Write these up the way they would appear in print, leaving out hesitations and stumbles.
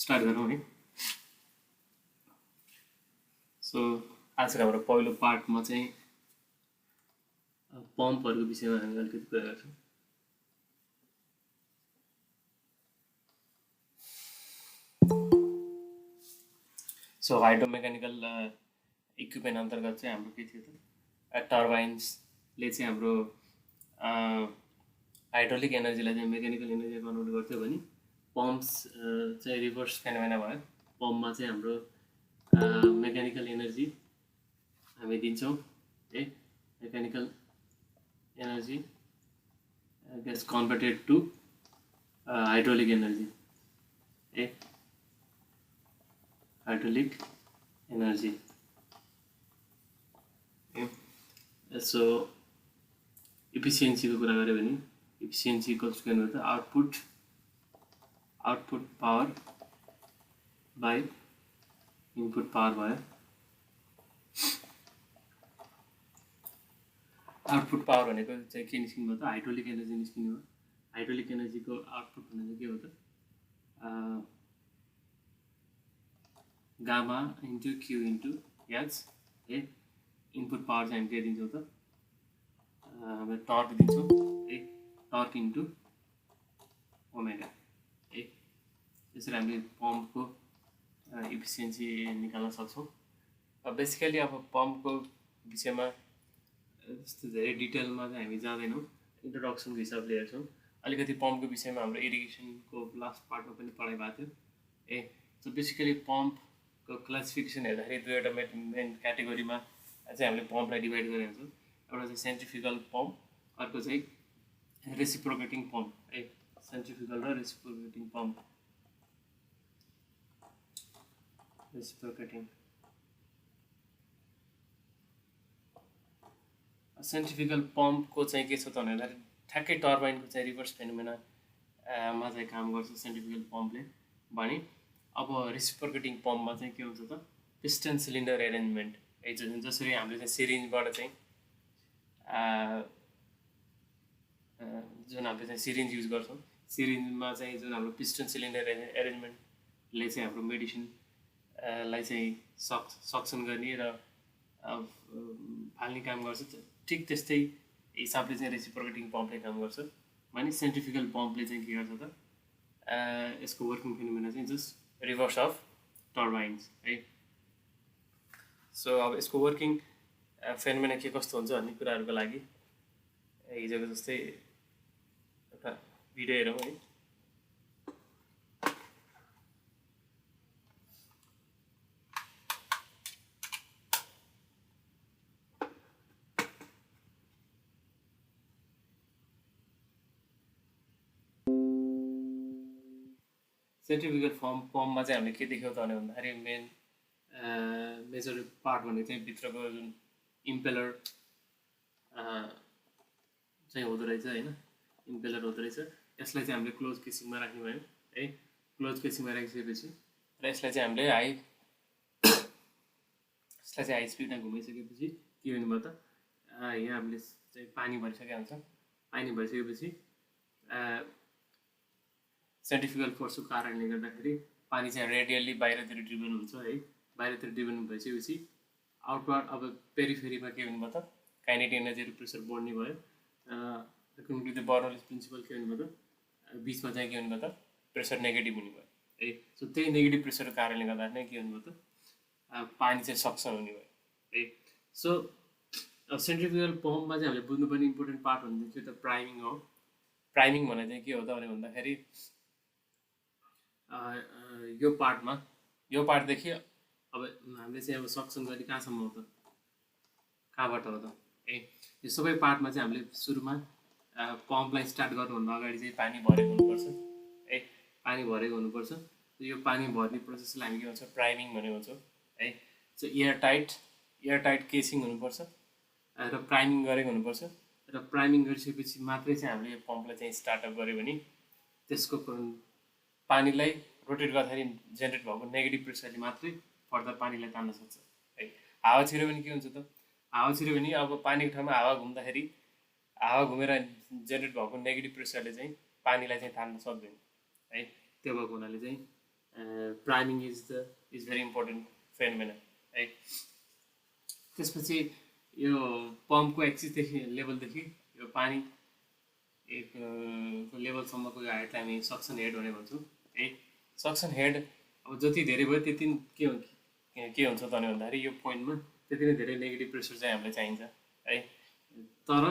Start गरौँ है। So आजको हाम्रो पहिलो पार्टमा चाहिँ पम्पहरूको विषयमा हामी अलिकति कुरा गर्छौँ। सो हाइड्रोमेकानिकल इक्विपमेन्ट अन्तर्गत चाहिँ हाम्रो के थियो त, टर्बाइन्सले चाहिँ हाम्रो हाइड्रोलिक एनर्जीलाई चाहिँ मेकानिकल एनर्जी कन्भर्ट गर्थ्यो भने पम्प्स चाहिँ रिभर्स फेनोमेना भयो। पम्पमा चाहिँ हाम्रो मेकानिकल एनर्जी हामी दिन्छौँ है, mechanical energy gets converted to hydraulic energy, hydraulic energy. So efficiency को कुरा गऱ्यो भने efficiency equals to the output power by input power भयो। आउटपुट पावर भनेको चाहिँ के निस्किनु भयो त, हाइड्रोलिक एनर्जी निस्किनु भयो। हाइड्रोलिक एनर्जीको आउटपुट भनेको के हो त, gamma into Q into H है। इनपुट पावर चाहिँ हामी के दिन्छौँ त, हामी टर्क दिन्छौँ है, टर्क इन्टु ओमेगा है। त्यसरी हामीले पम्पको इफिसियन्सी निकाल्न सक्छौँ। बेसिकली अब पम्पको विषयमा त्यस्तो धेरै डिटेलमा चाहिँ हामी जाँदैनौँ, इन्ट्रोडक्सनको हिसाबले हेर्छौँ। अलिकति पम्पको विषयमा हाम्रो इरिगेसनको लास्ट पार्टमा पनि पढाइ भएको थियो सो बेसिकली पम्पको क्लासिफिकेसन हेर्दाखेरि दुईवटा मेन क्याटेगोरीमा चाहिँ हामीले पम्पलाई डिभाइड गरेको हुन्छौँ। एउटा चाहिँ सेन्ट्रिफ्युगल पम्प, अर्को चाहिँ रेसिप्रोकेटिङ पम्प है। सेन्ट्रिफ्युगल र रेसिप्रोकेटिङ पम्प। रेसिप्रोकेटिङ सेन्ट्रिफ्युगल पम्पको चाहिँ के छ त भन्दाखेरि ठ्याक्कै टर्बाइनको चाहिँ रिभर्स फेनोमेनामा चाहिँ काम गर्छ सेन्ट्रिफ्युगल पम्पले भने। अब रेसिप्रोकेटिङ पम्पमा चाहिँ के हुन्छ त, पिस्टन सिलिन्डर एरेन्जमेन्ट है। जसरी हामीले चाहिँ सिरिन्जबाट चाहिँ जुन हामीले चाहिँ सिरिन्ज युज गर्छौँ, सिरिन्जमा चाहिँ जुन हाम्रो पिस्टन सिलिन्डर एरेन्जमेन्टले चाहिँ हाम्रो मेडिसिनलाई चाहिँ सक्सन गर्ने र फाल्ने काम गर्छ, ठिक त्यस्तै हिसाबले चाहिँ रेसिप्रोकेटिङ पम्पले काम गर्छ। भने सेन्ट्रिफ्युगल पम्पले चाहिँ के गर्छ त, यसको वर्किङ फेनोमेना चाहिँ जस्ट रिभर्स अफ टर्बाइन्स है। सो अब यसको वर्किङ फेनोमेना के कस्तो हुन्छ भन्ने कुराहरूको लागि हिजोको जस्तै एउटा भिडियो हेरौँ है। सेन्ट्रिफ्युगल पम्पमा चाहिँ हामीले के देख्यौँ त भन्दाखेरि मेजर पार्ट भनेको चाहिँ भित्रको जुन इम्पेलर चाहिँ हुँदो रहेछ होइन, इम्पेलर हुँदो रहेछ। यसलाई चाहिँ हामीले क्लोज केसिङमा राख्ने भयो है। क्लोज केसिङमा राखिसकेपछि र यसलाई चाहिँ हामीले हाई स्पिडमा घुमाइसकेपछि के हुनुभयो त, यहाँ हामीले चाहिँ पानी भरिसकेको हुन्छ। पानी भरिसकेपछि सेन्ट्रिफ्युगल फोर्सको कारणले गर्दाखेरि पानी चाहिँ रेडियल्ली बाहिरतिर ड्रिभन हुन्छ है। बाहिरतिर ड्रिभन भइसकेपछि आउटवर्ड अब पेरिफेरीमा के हुनुभयो त, काइनेटिक एनर्जी र प्रेसर बढ्ने भयो। According to the Bernoulli's principle के हुनुभयो त, बिचमा चाहिँ के हुनुभयो त, प्रेसर नेगेटिभ हुने भयो है। सो त्यही नेगेटिभ प्रेसरको कारणले गर्दाखेरि के हुनुभयो त, पानी चाहिँ सक्सन हुने भयो है। सो सेन्ट्रिफ्युगल पम्पमा चाहिँ हामीले बुझ्नुपर्ने इम्पोर्टेन्ट पार्ट भनेको चाहिँ त प्राइमिङ हो। प्राइमिङ भने चाहिँ के हो त भन्दाखेरि यो पार्टदेखि अब हामीले चाहिँ अब सक्सन गर्ने कहाँसम्म हो त, कहाँबाट हो त है। यो सबै पार्टमा चाहिँ हामीले सुरुमा पम्पलाई स्टार्ट गर्नुभन्दा अगाडि चाहिँ पानी भरेको हुनुपर्छ है। पानी भरेको हुनुपर्छ। यो पानी भर्ने प्रोसेसलाई हामी के भन्छौँ, प्राइमिङ भनेको भन्छौँ है। सो एयर टाइट केसिङ हुनुपर्छ र प्राइमिङ गरेको हुनुपर्छ। र प्राइमिङ गरिसकेपछि मात्रै चाहिँ हामीले यो पम्पलाई चाहिँ स्टार्टअप गऱ्यो भने त्यसको पानीलाई रोटेट गर्दाखेरि जेनेरेट भएको नेगेटिभ प्रेसरले मात्रै फर्दर पानीलाई तान्न सक्छ है। हावा छिर्यो भने के हुन्छ त, हावा छिर्यो भने अब पानीको ठाउँमा हावा घुम्दाखेरि हावा घुमेर जेनेरेट भएको नेगेटिभ प्रेसरले चाहिँ पानीलाई चाहिँ तान्न सक्दैन है। त्यो भएको हुनाले चाहिँ प्राइमिङ इज भेरी इम्पोर्टेन्ट फेनोमेना है। त्यसपछि यो पम्पको एक्सिसदेखि लेभलदेखि यो पानी एक लेभलसम्मको यो हाइटलाई हामी सक्सन हेड भनेर भन्छौँ है। सक्सन हेड अब जति धेरै भयो त्यति के हुन्छ त भन्दाखेरि यो पोइन्टमा त्यति नै धेरै नेगेटिभ प्रेसर चाहिँ हामीलाई चाहिन्छ है। तर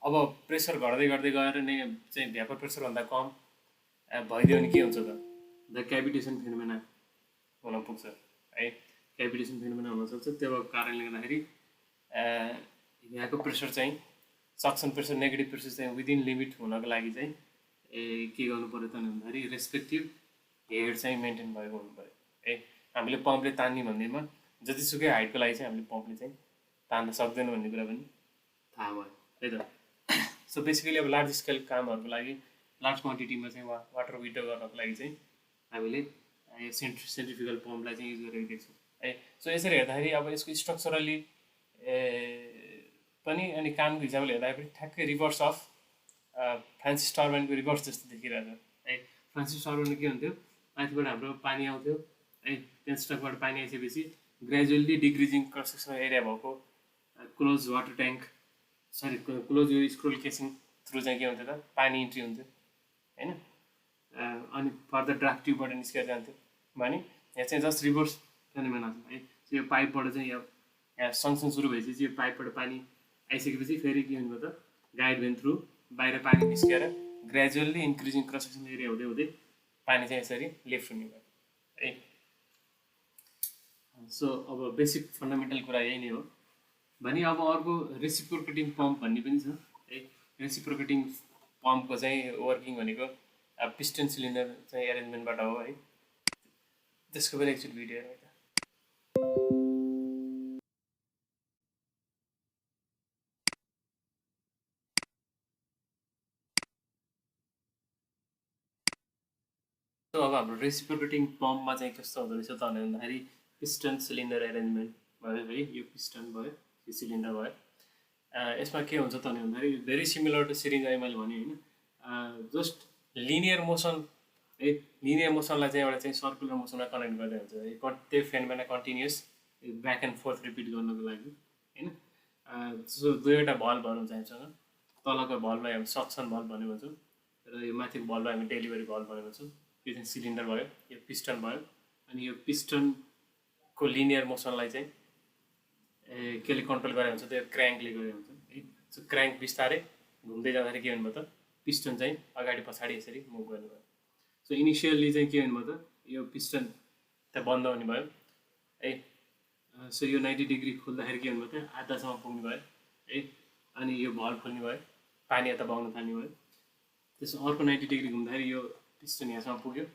अब प्रेसर घट्दै घट्दै गएर नै चाहिँ भ्यापर प्रेसरभन्दा कम भइदियो भने के हुन्छ त द क्याभिटेसन फेनोमेना हुन पुग्छ है। क्याभिटेसन फेनोमेना हुनसक्छ। त्यो कारणले गर्दाखेरि यहाँको प्रेसर चाहिँ सक्सन प्रेसर नेगेटिभ प्रेसर चाहिँ विदिन लिमिट हुनको लागि चाहिँ के गर्नु पऱ्यो त भन्दाखेरि रेस्पेक्टिभ हेड चाहिँ मेन्टेन भएको हुनु पऱ्यो है। हामीले पम्पले तान्ने भन्दैमा जतिसुकै हाइटको लागि चाहिँ हामीले पम्पले चाहिँ तान्न सक्दैन भन्ने कुरा पनि थाहा भयो है त। सो बेसिकली अब लार्ज स्केल कामहरूको लागि लार्ज क्वान्टिटीमा चाहिँ वाटर विड्रो गर्नको लागि चाहिँ हामीले यो सेन्ट्रिफ्युगल पम्पलाई चाहिँ युज गरेको देख्छौँ है। सो यसरी हेर्दाखेरि अब यसको स्ट्रक्चरली पनि अनि कामको हिसाबले हेर्दाखेरि ठ्याक्कै रिभर्स अफ फ्रान्सिस टर्बाइनको रिभर्स जस्तो देखिरहेछ है। फ्रान्सिस टर्बाइनमा के हुन्थ्यो, माथिबाट हाम्रो पानी आउँथ्यो है, त्यहाँ स्टकबाट पानी आइसकेपछि gradually decreasing cross sectional area भएको क्लोज वाटर ट्याङ्क क्लोज यो स्क्रोल केसिङ थ्रु चाहिँ के हुन्थ्यो त पानी इन्ट्री हुन्थ्यो होइन। अनि फर्दर ड्राफ्ट ट्युबबाट निस्केर जान्थ्यो भने यहाँ चाहिँ जस्ट रिभर्स फेनोमेना छ है। यो पाइपबाट चाहिँ यहाँ सँगसँगै सुरु भएपछि यो पाइपबाट पानी आइसकेपछि फेरि के हुनुभयो त गाइड भेन थ्रु बाहिर पानी निस्केर gradually increasing cross sectional area हुँदै हुँदै पानी चाहिँ यसरी लेफ्ट हुने भयो है। सो अब बेसिक फन्डामेन्टल कुरा यही नै हो भने अब अर्को रेसिप्रोकेटिङ पम्प भन्ने पनि छ है। रेसिप्रोकेटिङ पम्पको चाहिँ वर्किङ भनेको पिस्टन सिलिन्डर चाहिँ एरेन्जमेन्टबाट हो है। त्यसको पनि एकचोटि भिडियो हेर्नु त। सो अब हाम्रो रेसिप्रोकेटिङ पम्पमा चाहिँ कस्तो हुँदो रहेछ त भन्दाखेरि पिस्टन सिलिन्डर एरेन्जमेन्ट भयो है। यो पिस्टन भयो, यो सिलिन्डर भयो। यसमा के हुन्छ त भन्दाखेरि भेरी सिमिलर टु सिरिन्ज अहिले मैले भने होइन। जस्ट लिनियर मोसन है। लिनियर मोसनलाई चाहिँ एउटा चाहिँ सर्कुलर मोसनमा कनेक्ट गर्दै हुन्छ। त्यही phenomena continuous back and forth repeat गर्नको लागि होइन। सो दुईवटा भल्भहरू हुन्छ हामीसँग। तलको भल्भलाई हामी सक्सन भल्भ भनेर भन्छौँ र यो माथिको भल्भलाई हामी डेलिभरी भल्भ भनेर भन्छौँ। यो चाहिँ सिलिन्डर भयो, यो पिस्टन भयो। अनि यो पिस्टनको लिनियर मोसनलाई चाहिँ केले कन्ट्रोल गरेको हुन्छ, त्यो क्र्याङ्कले गरेको हुन्छ है। सो क्र्याङ्क बिस्तारै घुम्दै जाँदाखेरि के हुनुभयो त पिस्टन चाहिँ अगाडि पछाडि यसरी मुभ गर्नुभयो। सो इनिसियल्ली चाहिँ के हुनुभयो त यो पिस्टन त्यहाँ बन्द हुने भयो है। सो यो 90 डिग्री खोल्दाखेरि के हुनुभयो त आधासम्म पुग्नु भयो है। अनि यो भल्भ खोल्ने भयो, पानी यता बग्न थाल्ने भयो। त्यसो अर्को 90 डिग्री घुम्दाखेरि यो पिस्टन यहाँसम्म पुग्यो,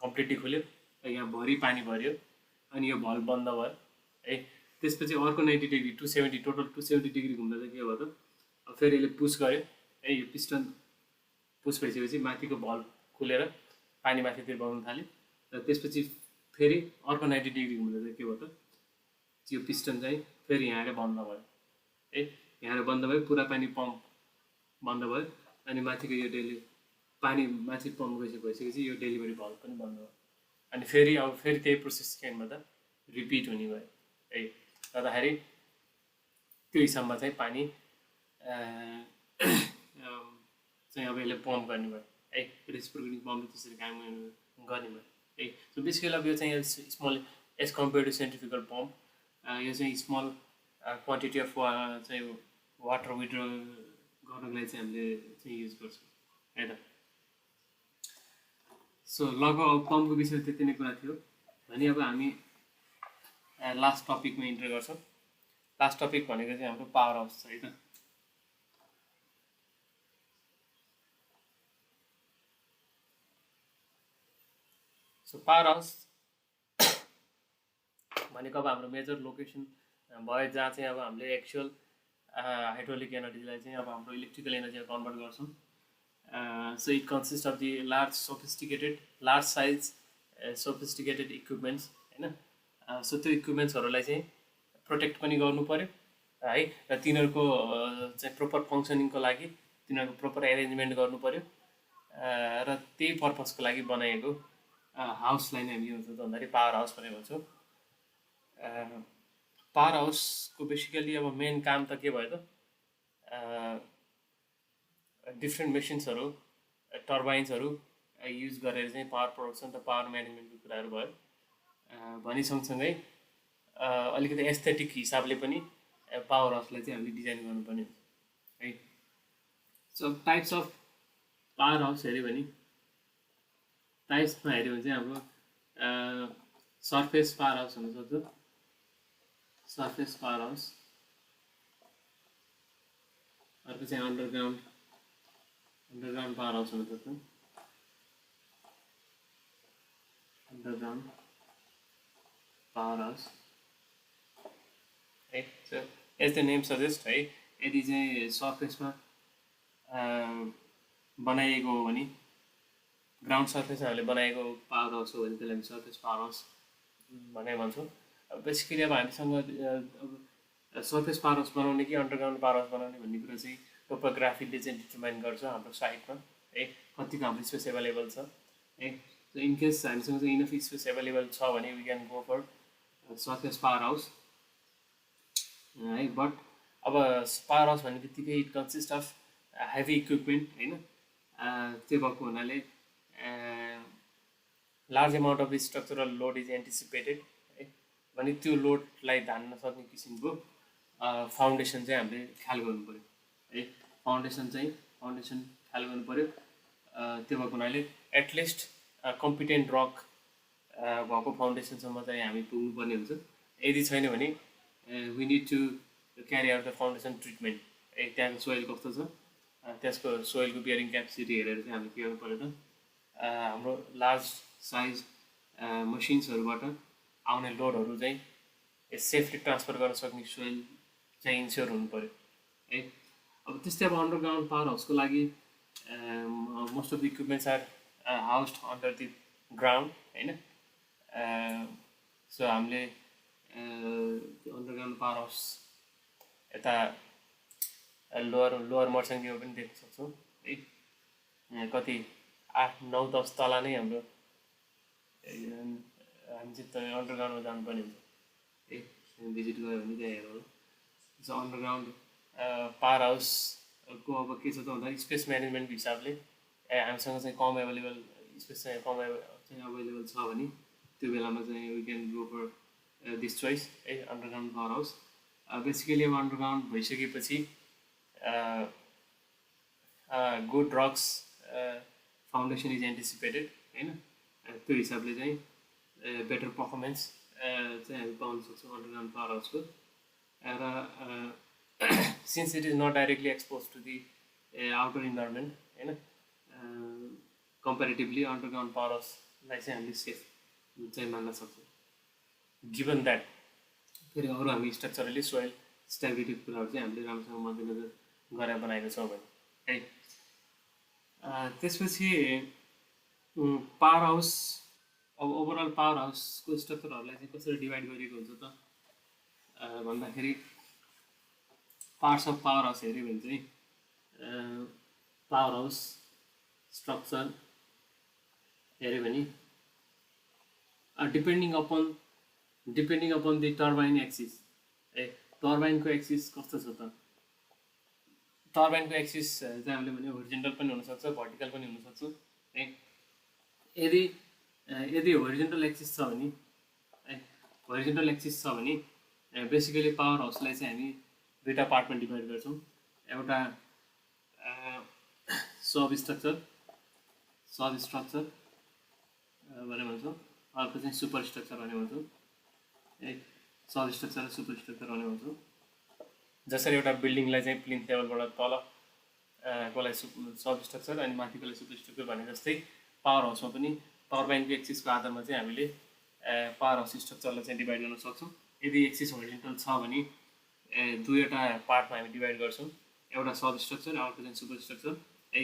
कम्प्लिटली खुल्यो, यहाँ भरि पानी भर्यो अनि यो भल्भ बन्द भयो है। त्यसपछि अर्को 90 डिग्री 270 टोटल 270 डिग्री घुम्दा चाहिँ के भयो त अब फेरि यसले पुस गर्यो है। यो पिस्टन पुस भइसकेपछि माथिको भल्भ खुलेर पानी माथितिर बग्न थाल्यो र त्यसपछि फेरि अर्को 90 डिग्री घुम्दा चाहिँ के भयो त यो पिस्टन चाहिँ फेरि यहाँ बन्द भयो है। यहाँ बन्द भयो, पुरा पानी पम्प बन्द भयो। अनि माथिको यो पानी माथि पम्प भइसकेपछि यो डेलिभरी भल्भ पनि बन्द भयो। अनि फेरि अब फेरि त्यही प्रोसेस के हुनु त रिपिट हुने भयो है। गर्दाखेरि त्यो हिसाबमा चाहिँ पानी चाहिँ अब यसले पम्प गर्ने भयो है। रेसिप्रोकेटिङ पम्पले त्यसरी काम गर्ने भयो है। सो बेसिकली अब यो चाहिँ small as compare to centrifugal pump यो चाहिँ स्मल क्वान्टिटी अफ चाहिँ वाटर विड्रो गर्नको लागि चाहिँ हामीले चाहिँ युज गर्छौँ है त। सो लगभग अब पम्पको विषयमा त्यति नै कुरा थियो भने अब हामी लास्ट टपिकमा इन्टर गर्छौँ। लास्ट टपिक भनेको चाहिँ हाम्रो पावर हाउस छ है त। सो पावर हाउस भनेको अब हाम्रो मेजर लोकेसन भयो जहाँ चाहिँ अब हामीले एक्चुअल हाइड्रोलिक एनर्जीलाई चाहिँ अब हाम्रो इलेक्ट्रिकल एनर्जीमा कन्भर्ट गर्छौँ। So it consist of the large size sophisticated equipments होइन। सो त्यो इक्विपमेन्ट्सहरूलाई चाहिँ प्रोटेक्ट पनि गर्नु पऱ्यो है र तिनीहरूको चाहिँ प्रोपर फङ्सनिङको लागि तिनीहरूको प्रोपर एरेन्जमेन्ट गर्नु पऱ्यो र त्यही पर्पजको लागि बनाइएको हाउसलाई नै हामी के भन्छौँ त भन्दाखेरि पावर हाउस पनि भन्छौँ। पावर हाउसको बेसिकली अब मेन काम त के भयो त डिफ्रेन्ट मेसिन्सहरू टर्बाइन्सहरू युज गरेर चाहिँ पावर प्रोडक्सन र पावर म्यानेजमेन्टको कुराहरू भयो। भनी सँगसँगै अलिकति एस्थेटिक हिसाबले पनि पावर हाउसलाई चाहिँ हामीले डिजाइन गर्नुपर्ने हुन्छ है। So types of power house हेऱ्यो भने टाइप्समा हेऱ्यो भने चाहिँ हाम्रो सर्फेस पावर हाउस हुनसक्छ, सर्फेस पावर हाउस। अर्को चाहिँ अन्डरग्राउन्ड पावर हाउस हुनसक्छ, अन्डरग्राउन्ड पावर हाउस है। So as the name suggest है, यदि चाहिँ सर्फेसमा बनाइएको हो भने, ग्राउन्ड सर्फेसमा हामीले बनाएको पावर हाउस हो भने त्यसलाई हामी सर्फेस पावर हाउस भनेर भन्छौँ। बेसिकली अब हामीसँग सर्फेस पावर हाउस बनाउने कि अन्डरग्राउन्ड पावर हाउस बनाउने भन्ने कुरा चाहिँ टोपोग्राफीले चाहिँ डिटर्माइन गर्छ हाम्रो साइटमा है, कतिको हाम्रो स्पेस एभाइलेबल छ है। सो इनकेस हामीसँग चाहिँ इनफ स्पेस एभाइलेबल छ भने we can go for surface power house है। बट अब पावर हाउस भन्ने बित्तिकै it consist of heavy equipment होइन, त्यो भएको हुनाले large amount of structural load is anticipated है। भने त्यो लोडलाई धान्न सक्ने किसिमको फाउन्डेसन चाहिँ हामीले ख्याल गर्नु पऱ्यो है। फाउन्डेसन ख्याल गर्नु पऱ्यो। त्यो भएको हुनाले एटलिस्ट कम्पिटेन्ट रक भएको फाउन्डेसनसम्म चाहिँ हामी पुग्नुपर्ने हुन्छ। यदि छैन भने we need to carry out the foundation treatment है। त्यहाँको सोइल कस्तो छ, त्यसको सोइलको बियरिङ क्यापेसिटी हेरेर चाहिँ हामीले के गर्नु पऱ्यो त हाम्रो लार्ज साइज मसिन्सहरूबाट आउने लोडहरू चाहिँ सेफली ट्रान्सफर गर्न सक्ने सोइल चाहिँ इन्स्योर हुनु पऱ्यो है। अब त्यस्तै अब अन्डरग्राउन्ड पावर हाउसको लागि most of the equipments are housed under the ground होइन। सो हामीले अन्डरग्राउन्ड पावर हाउस यता लोवर मर्साङतिर पनि देख्न सक्छौँ है। कति 8, 9, 10 तला नै हाम्रो हामी चाहिँ अन्डरग्राउन्डमा जानुपर्ने हुन्छ है। भिजिट गयो भने त्यहाँ हेरौँ। सो अन्डरग्राउन्ड पावर हाउसको अब के छ त भन्दा स्पेस म्यानेजमेन्टको हिसाबले हामीसँग चाहिँ कम एभाइलेबल स्पेस चाहिँ अभाइलेबल छ भने त्यो बेलामा चाहिँ we can go for this choice है, अन्डरग्राउन्ड पावर हाउस। बेसिकली अब अन्डरग्राउन्ड भइसकेपछि good rocks foundation is anticipated होइन। त्यो हिसाबले चाहिँ बेटर पर्फर्मेन्स चाहिँ हामी पाउन सक्छौँ अन्डरग्राउन्ड पावर हाउसको। र since it is not directly expose to the outer environment होइन, कम्पेरिटिभली अन्डरग्राउन्ड पावर हाउसलाई चाहिँ हामीले सेफ चाहिँ मान्न सक्छौँ। गिभन द्याट फेरि अरू हामी स्ट्रक्चरली सोइल स्टेबिलिटीको कुराहरू चाहिँ हामीले राम्रोसँग मध्यनजर गरेर बनाएको छौँ भने है। त्यसपछि पावर हाउस अब ओभरअल पावर हाउसको स्ट्रक्चरहरूलाई चाहिँ कसरी डिभाइड गरिएको हुन्छ त भन्दाखेरि पार्ट्स अफ पावर हाउस हेऱ्यो भने चाहिँ पावर हाउस स्ट्रक्चर हेऱ्यो भने depending upon the turbine axis है। टर्बाइनको एक्सिस कस्तो छ त, टर्बाइनको एक्सिस चाहिँ हामीले भने होरिजेन्टल पनि हुनसक्छ भर्टिकल पनि हुनसक्छ है। यदि होरिजेन्टल एक्सिस छ भने है, होरिजेन्टल एक्सिस छ भने बेसिकली पावर हाउसलाई चाहिँ हामी दुईवटा पार्टमा डिभाइड गर्छौँ। एउटा सब स्ट्रक्चर भनेर भन्छौँ, अर्को चाहिँ सुपर स्ट्रक्चर भनेर भन्छौँ है। सब स्ट्रक्चर र सुपर स्ट्रक्चर भनेर भन्छौँ। जसरी एउटा बिल्डिङलाई चाहिँ प्लिन्थ लेभलबाट तल कोलाई सब स्ट्रक्चर अनि माथिकोलाई सुपर स्ट्रक्चर भने जस्तै पावर हाउसमा पनि टर्बाइनको एक्सिसको आधारमा चाहिँ हामीले पावर हाउस स्ट्रक्चरलाई चाहिँ डिभाइड गर्न सक्छौँ। यदि एक्सिस होरिजेन्टल छ भने दुईवटा पार्टमा हामी डिभाइड गर्छौँ, एउटा सब स्ट्रक्चर अर्को चाहिँ सुपर स्ट्रक्चर है।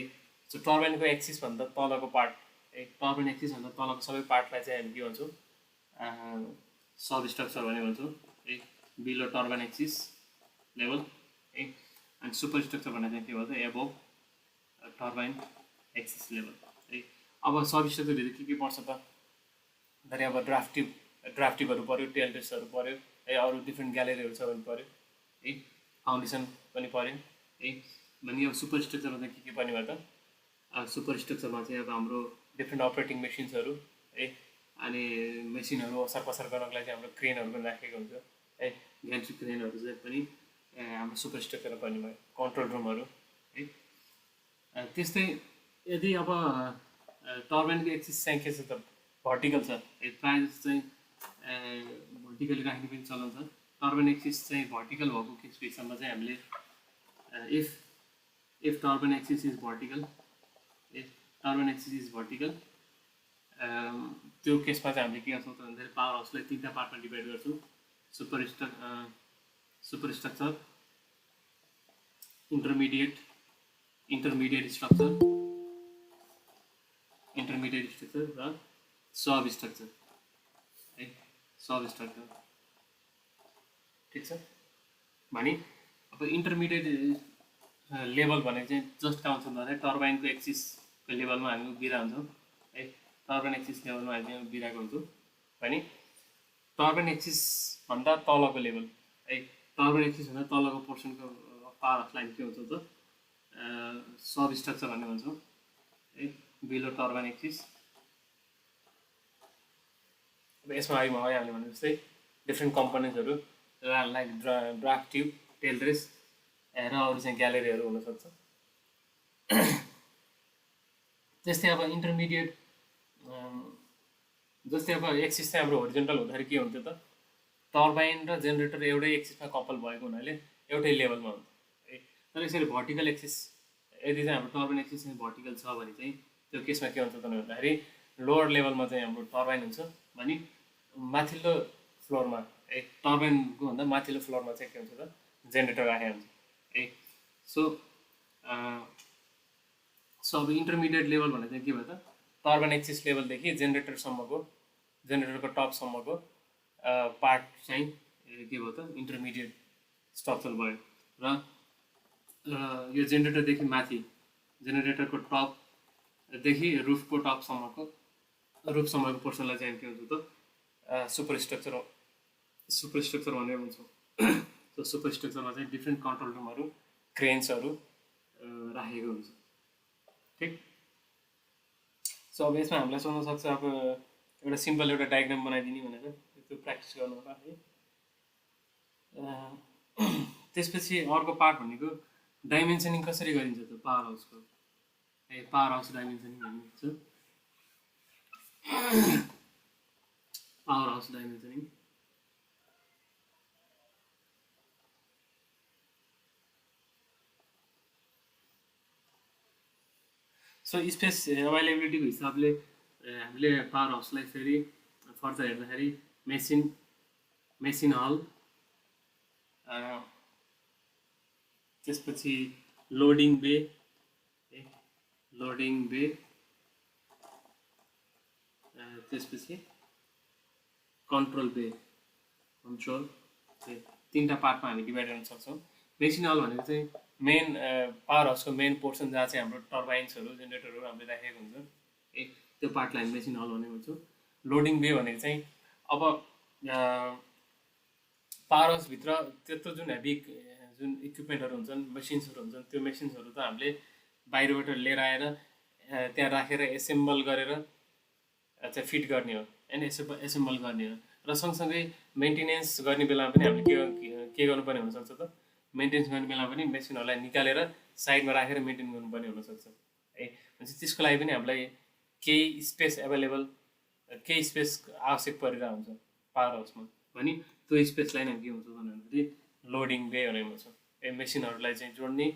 सो टर्बाइनको एक्सिसभन्दा तलको पार्ट है, टर्बाइन एक्सिसभन्दा तलको सबै पार्टलाई चाहिँ हामी के भन्छौँ सब स्ट्रक्चर भनेर भन्छौँ है, बिलो टर्बाइन एक्सिस लेभल है। अनि सुपर स्ट्रक्चर भन्ने चाहिँ के भन्छ एबोभ टर्बाइन एक्सिस लेभल है। अब सब स्ट्रक्चरभित्र के पर्छ त धेरै अब ड्राफ्टिभहरू पऱ्यो, टेल टेस्टहरू पऱ्यो है, अरू डिफ्रेन्ट ग्यालेरीहरू छ भने पऱ्यो है, फाउन्डेसन पनि पऱ्यो है। भने अब सुपर स्ट्रक्चरमा चाहिँ के पर्ने भयो त, सुपर स्ट्रक्चरमा चाहिँ अब हाम्रो डिफ्रेन्ट अपरेटिङ मेसिन्सहरू है, अनि मेसिनहरू असार पसार गर्नको लागि चाहिँ हाम्रो क्रेनहरू पनि राखेको हुन्छ है, ग्यान्ट्री क्रेनहरू चाहिँ पनि हाम्रो सुपर स्ट्रक्चरमा पर्ने भयो, कन्ट्रोल रुमहरू है। त्यस्तै यदि अब टर्बाइनको एक्सिस चाहिँ के छ त, भर्टिकल छ, प्रायः जस्तो चाहिँ भर्टिकली राख्ने पनि चलन छ। टर्बाइन एक्सिस चाहिँ भर्टिकल भएको केसमा चाहिँ हामीले if turbine axis is vertical, turbine axis is vertical, त्यो केसमा चाहिँ हामीले के गर्छौँ त भन्दाखेरि पावर हाउसलाई 3टा पार्टमा डिभाइड गर्छौँ। सुपर स्ट्रक्चर, इन्टरमिडिएट स्ट्रक्चर र सब स्ट्रक्चर है, सब स्ट्रक्चर ठिक छ। भने अब इन्टरमिडिएट लेभल भनेको चाहिँ जस्ट कहाँ हुन्छ भन्दाखेरि टर्बाइनको एक्सिसको लेभलमा हामी उभिरहेको हुन्छौँ है, टर्बाइन एक्सिस लेभलमा हामी उभिरहेको हुन्छौँ भने टर्बाइन एक्सिस भन्दा तलको लेभल है, टर्बाइन एक्सिस भन्दा तलको पोर्सनको पावर हाउसलाई के हुन्छ त सब स्ट्रक्चर भन्ने भन्छौँ है, बिलो टर्बाइन एक्सिस। अब यसमा आइहाल्यो भने जस्तै डिफ्रेन्ट कम्पोनेन्ट्सहरू like draft tube, tail race र अरू चाहिँ ग्यालेरीहरू हुनसक्छ। त्यस्तै अब इन्टरमिडिएट, जस्तै अब एक्सिस चाहिँ हाम्रो होरिजेन्टल हुँदाखेरि के हुन्थ्यो त, टर्बाइन र जेनेरेटर एउटै एक्सिसमा कपल भएको हुनाले एउटै लेभलमा हुन्छ है। तर यसरी भर्टिकल एक्सिस यदि चाहिँ हाम्रो टर्बाइन एक्सिस चाहिँ भर्टिकल छ भने चाहिँ त्यो केसमा के हुन्छ त भन्दाखेरि लोवर लेभलमा चाहिँ हाम्रो टर्बाइन हुन्छ भने माथिल्लो फ्लोरमा है, टर्बाइनको भन्दा माथिल्लो फ्लोरमा चाहिँ के हुन्छ त जेनेरेटर राखेको हुन्छ है। सो अब इन्टरमिडिएट लेभल भने चाहिँ के भयो त, टर्बाइन एक्सिस लेभलदेखि जेनेरेटरको टपसम्मको पार्ट चाहिँ के भयो त इन्टरमिडिएट स्ट्रक्चर भयो र यो जेनेरेटरदेखि माथि जेनेरेटरको टपदेखि रुफको टपसम्मको पोर्सनलाई चाहिँ के हुन्छ त सुपर स्ट्रक्चर भनेर भन्छौँ। सो सुपर स्ट्रक्चरमा चाहिँ डिफ्रेन्ट कन्ट्रोल रुमहरू, क्रेन्सहरू राखेको हुन्छ ठिक। सो अब यसमा हामीलाई सोध्न सक्छ अब एउटा सिम्पल एउटा डायग्राम बनाइदिने भनेर, त्यो प्र्याक्टिस गर्नु होला है। त्यसपछि अर्को पार्ट भनेको डाइमेन्सनिङ कसरी गरिन्छ त पावर हाउसको है, पावर हाउस डाइमेन्सनिङ भनिन्छ, पावर हाउस डाइमेन्सनिङ। सो स्पेस अभाइलेबिलिटीको हिसाबले हामीले पावर हाउसलाई फेरि फर्दर हेर्दाखेरि मेसिन हल, त्यसपछि लोडिङ बे, त्यसपछि कन्ट्रोल बे, 3टा पार्टमा हामी डिभाइड गर्न सक्छौँ। मेसिन हल भनेको चाहिँ मेन पावर हाउसको मेन पोर्सन जहाँ चाहिँ हाम्रो टर्बाइन्सहरू, जेनेरेटरहरू हामीले राखेको हुन्छ है, त्यो पार्टलाई हामी मेसिन हल भन्ने भन्छौँ। लोडिङ बे भनेको चाहिँ अब पावर हाउसभित्र त्यत्रो जुन हेभी जुन इक्विपमेन्टहरू हुन्छन्, मेसिन्सहरू हुन्छन्, त्यो मेसिन्सहरू त हामीले बाहिरबाट लिएर आएर त्यहाँ राखेर एसेम्बल गरेर चाहिँ फिट गर्ने हो होइन, एसेम्बल गर्ने हो। र सँगसँगै मेन्टेनेन्स गर्ने बेलामा पनि हामीले के गर्नुपर्ने हुनसक्छ त, मेन्टेनेन्स गर्ने बेलामा पनि मेसिनहरूलाई निकालेर साइडमा राखेर मेन्टेन गर्नुपर्ने हुनसक्छ है। भनेपछि त्यसको लागि पनि हामीलाई केही स्पेस आवश्यक परिरहेको हुन्छ पावर हाउसमा भने त्यो स्पेसलाई नै के हुन्छ भन्दाखेरि लोडिङ बे भनेर भन्छौँ। मेसिनहरूलाई चाहिँ जोड्ने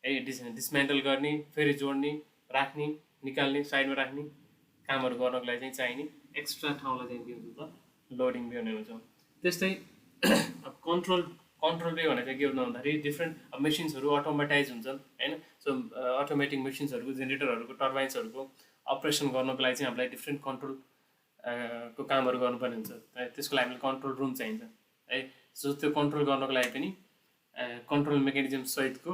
डिसमेन्टल गर्ने, फेरि जोड्ने, राख्ने, निकाल्ने, साइडमा राख्ने कामहरू गर्नको लागि चाहिँ चाहिने एक्स्ट्रा ठाउँलाई चाहिँ के हुन्छ त लोडिङ बे भनेर भन्छौँ। त्यस्तै अब कन्ट्रोल बे भनेको चाहिँ के हुन्छ भन्दाखेरि डिफ्रेन्ट मेसिन्सहरू अटोमेटाइज हुन्छन् होइन। सो अटोमेटिक मेसिन्सहरूको, जेनेरेटरहरूको, टर्बाइन्सहरूको अपरेसन गर्नको लागि चाहिँ हामीलाई डिफ्रेन्ट कन्ट्रोल को कामहरू गर्नुपर्ने हुन्छ है। त्यसको लागि हामीलाई कन्ट्रोल रुम चाहिन्छ है। सो त्यो कन्ट्रोल गर्नको लागि पनि कन्ट्रोल मेकानिजम सहितको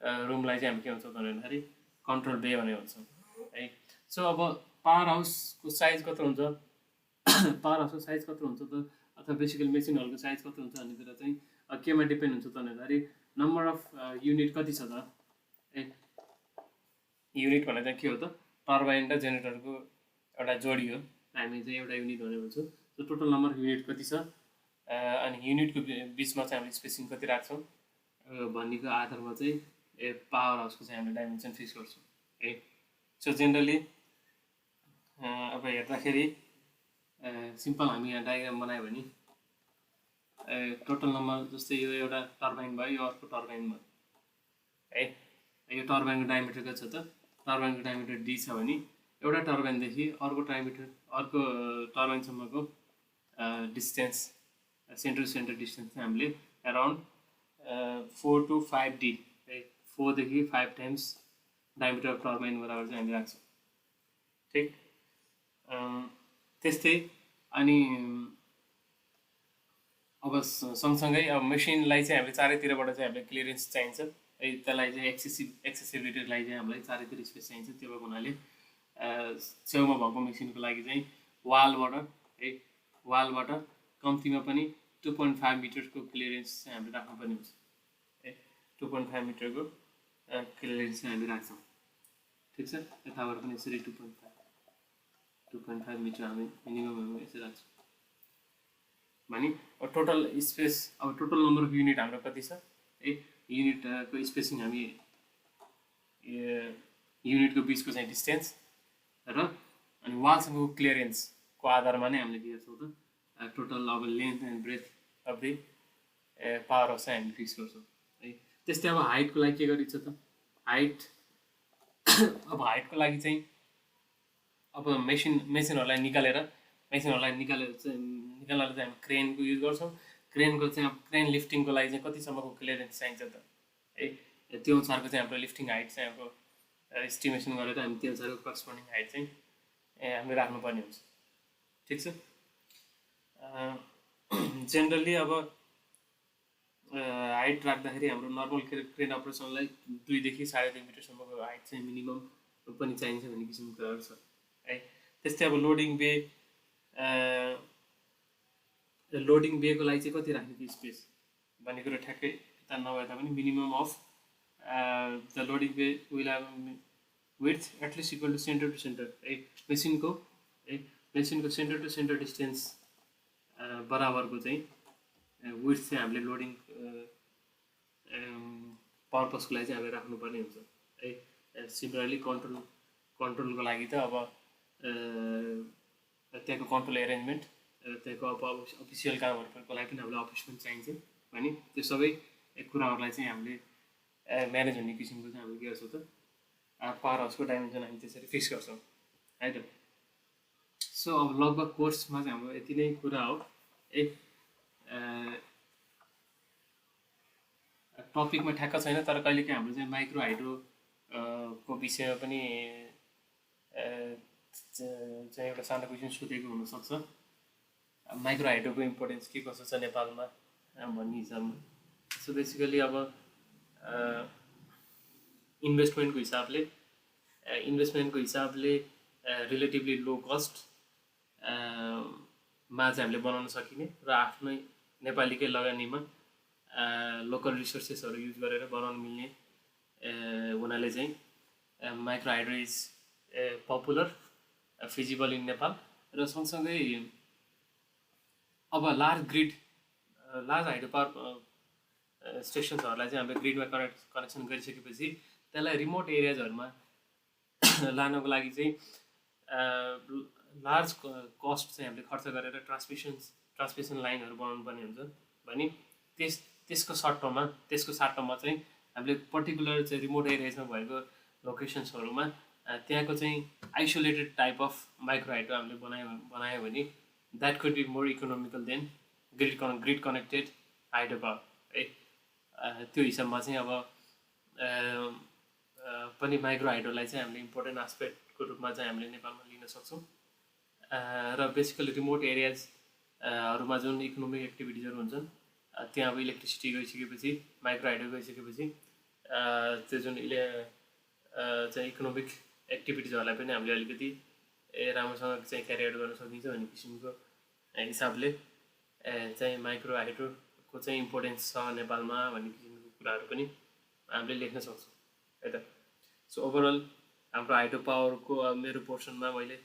रुमलाई चाहिँ हामी के भन्छौँ भन्दाखेरि कन्ट्रोल बे भनेर भन्छौँ है। सो अब पावर हाउसको साइज कत्रो हुन्छ पावर हाउसको साइज कत्रो हुन्छ त अथवा बेसिकली मेसिन हलको साइज कत्रो हुन्छ भन्ने कुरा चाहिँ केमा डिपेन्ड हुन्छ त भन्दाखेरि नम्बर अफ युनिट कति छ त ए युनिट भनेर चाहिँ के हो त टर्बाइन र जेनेरेटरको एउटा जोडी हो हामी चाहिँ एउटा युनिट भनेर भन्छौँ त्यो टोटल नम्बर अफ युनिट कति छ अनि युनिटको बिचमा चाहिँ हामीले स्पेसिङ कति राख्छौँ भन्नेको आधारमा चाहिँ पावर हाउसको चाहिँ हामीले डाइमेन्सन फिक्स गर्छौँ है सो जेनरली अब हेर्दाखेरि सिम्पल हामी यहाँ डायग्राम बनायो भने टोटल नम्बर जस्तै यो एउटा टर्बाइन भयो यो अर्को टर्बाइन भयो है यो टर्बाइनको डायमिटर कति छ त टर्बाइनको डायमिटर डी छ भने एउटा टर्बाइनदेखि अर्को टर्बाइनसम्मको distance centre to centre distance चाहिँ हामीले एराउन्ड 4 to 5 डी है 4 देखि 5 टाइम्स डायमिटर अफ टर्बाइन बराबर चाहिँ हामीले राख्छौँ ठिक त्यस्तै अनि अब सँगसँगै अब मेसिनलाई चाहिँ हामीले चारैतिरबाट चाहिँ हामीले क्लियरेन्स चाहिन्छ है त्यसलाई चाहिँ एक्सेसिबिलिटीलाई चाहिँ हामीलाई चारैतिर स्पेस चाहिन्छ त्यो भएको हुनाले छेउमा भएको मेसिनको लागि चाहिँ वालबाट कम्तीमा पनि 2.5 मिटरको क्लियरेन्स चाहिँ हामीले राख्नुपर्ने हुन्छ है 2.5 मिटरको क्लियरेन्स चाहिँ हामी राख्छौँ ठिक छ यताबाट पनि यसरी 2.5 मिटर हामी मिनिमम यसरी राख्छौँ भने टोटल स्पेस अब टोटल नम्बर अफ युनिट हाम्रो कति छ है युनिटको स्पेसिङ हामी युनिटको बिचको चाहिँ डिस्टेन्स र अनि वालसँगको क्लियरेन्सको आधारमा नै हामीले के गर्छौँ त टोटल अब length and breath of the power house चाहिँ हामी फिक्स गर्छौँ है त्यस्तै अब हाइटको लागि के गरिन्छ त हाइट अब हाइटको लागि चाहिँ अब मेसिनहरूलाई निकालेर चाहिँ हामी क्रेनको युज गर्छौँ क्रेनको चाहिँ अब क्रेन लिफ्टिङको लागि चाहिँ कतिसम्मको क्लियरेन्स चाहिन्छ त है त्यो अनुसारको चाहिँ हाम्रो लिफ्टिङ हाइट चाहिँ हाम्रो एस्टिमेसन गरेर हामी त्यो अनुसारको करस्पोन्डिङ हाइट चाहिँ हामीले राख्नुपर्ने हुन्छ ठिक छ जेनरली अब हाइट राख्दाखेरि हाम्रो नर्मल क्रेन अपरेसनलाई 2 देखि 2.5 मिटरसम्मको हाइट चाहिँ मिनिमम पनि चाहिन्छ भन्ने किसिमको कुराहरू छ है त्यस्तै अब लोडिङ बेको लागि चाहिँ कति राख्ने त्यो स्पेस भन्ने कुरो ठ्याक्कै यता नभए तापनि minimum of the loading bay will have width at least equal to centre to centre है मेसिनको सेन्टर टु सेन्टर डिस्टेन्स बराबरको चाहिँ विड्थ चाहिँ हामीले लोडिङ पर्पसको लागि चाहिँ हामीले राख्नुपर्ने हुन्छ है सिमिलरली कन्ट्रोलको लागि त अब त्यहाँको कन्ट्रोल एरेन्जमेन्ट त्यहाँको अब अफिसियल कामहरूको लागि पनि हामीलाई अफिसमेन्ट चाहिन्छ भने त्यो सबै कुराहरूलाई चाहिँ हामीले म्यानेज हुने किसिमको चाहिँ हामीले के गर्छौँ त पावर हाउसको डाइमेन्सन हामी त्यसरी फिक्स गर्छौँ है त सो अब लगभग कोर्समा चाहिँ हाम्रो यति नै कुरा हो टपिकमा ठ्याक्क छैन तर कहिलेकाहीँ हाम्रो चाहिँ माइक्रो हाइड्रो को विषयमा पनि चाहिँ एउटा सानो क्वेसन सोधेको हुनसक्छ माइक्रो हाइड्रोको इम्पोर्टेन्स के कसो छ नेपालमा भन्ने हिसाबमा सो बेसिकली अब इन्भेस्टमेन्टको हिसाबले रिलेटिभली लो कस्ट मा चाहिँ हामीले बनाउन सकिने र आफ्नै नेपालीकै लगानीमा लोकल रिसोर्सेसहरू युज गरेर बनाउन मिल्ने हुनाले चाहिँ micro hydro is popular feasible in Nepal र सँगसँगै अब लार्ज हाइड्रो पावर स्टेसन्सहरूलाई चाहिँ हामीले ग्रिडमा कनेक्सन गरिसकेपछि त्यसलाई रिमोट एरियाजहरूमा लानको लागि चाहिँ लार्ज कस्ट चाहिँ हामीले खर्च गरेर ट्रान्समिसन लाइनहरू बनाउनु पर्ने हुन्छ भने त्यसको साटोमा चाहिँ हामीले पर्टिकुलर चाहिँ रिमोट एरियाजमा भएको लोकेसन्सहरूमा त्यहाँको चाहिँ isolated type of micro hydro हामीले बनायो भने that could be more economical than grid connected hydro power है त्यो हिसाबमा चाहिँ अब पनि माइक्रो हाइड्रोलाई चाहिँ हामीले इम्पोर्टेन्ट आस्पेक्टको रूपमा चाहिँ हामीले नेपालमा लिन सक्छौँ र बेसिकली रिमोट एरियाजहरूमा जुन इकोनोमिक एक्टिभिटिजहरू हुन्छन् त्यहाँ अब इलेक्ट्रिसिटी गइसकेपछि माइक्रो हाइड्रो गइसकेपछि त्यो जुन चाहिँ इकोनोमिक एक्टिभिटिजहरूलाई पनि हामीले अलिकति राम्रोसँग चाहिँ क्यारी आउट गर्न सकिन्छ भन्ने किसिमको हिसाबले चाहिँ माइक्रो हाइड्रोको चाहिँ इम्पोर्टेन्स छ नेपालमा भन्ने किसिमको कुराहरू पनि हामीले लेख्न सक्छौँ है त। सो ओभरअल हाम्रो हाइड्रो पावरको मेरो पोर्सनमा मैले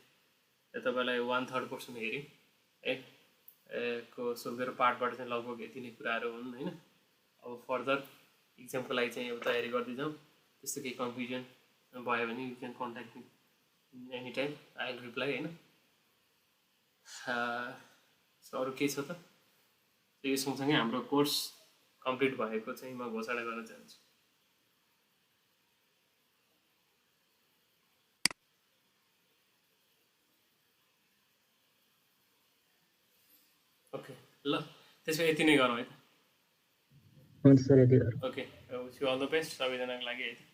तपाईँलाई 1/3 हेरेँ है सो मेरो पार्टबाट चाहिँ लगभग यति नै कुराहरू हुन् होइन। अब फर्दर इक्जामको लागि चाहिँ अब तयारी गर्दै जाउँ। त्यस्तो केही कन्फ्युजन भयो भने you can contact me any time, I will reply होइन। सो अरू केही छ त? यो सँगसँगै हाम्रो कोर्स कम्प्लिट भएको चाहिँ म घोषणा गर्न चाहन्छु। ओके ल त्यसो यति नै गरौँ है त। हुन्छ सर, यति गरौँ। Okay wish you all the best सबैजनाको लागि है।